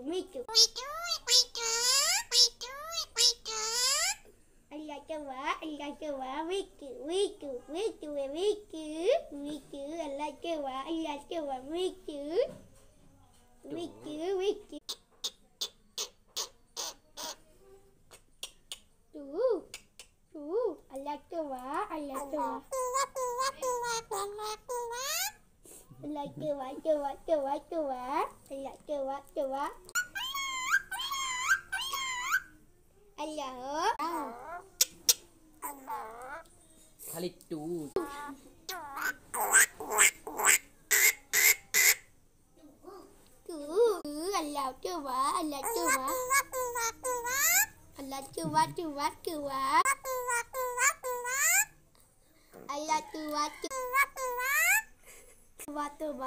Miku. Allah coba, Miku. Allah coba, Miku. Allah coba. Allah coba. Allah. Kali tu. Allah coba. Allah coba. Allah coba. Allah coba.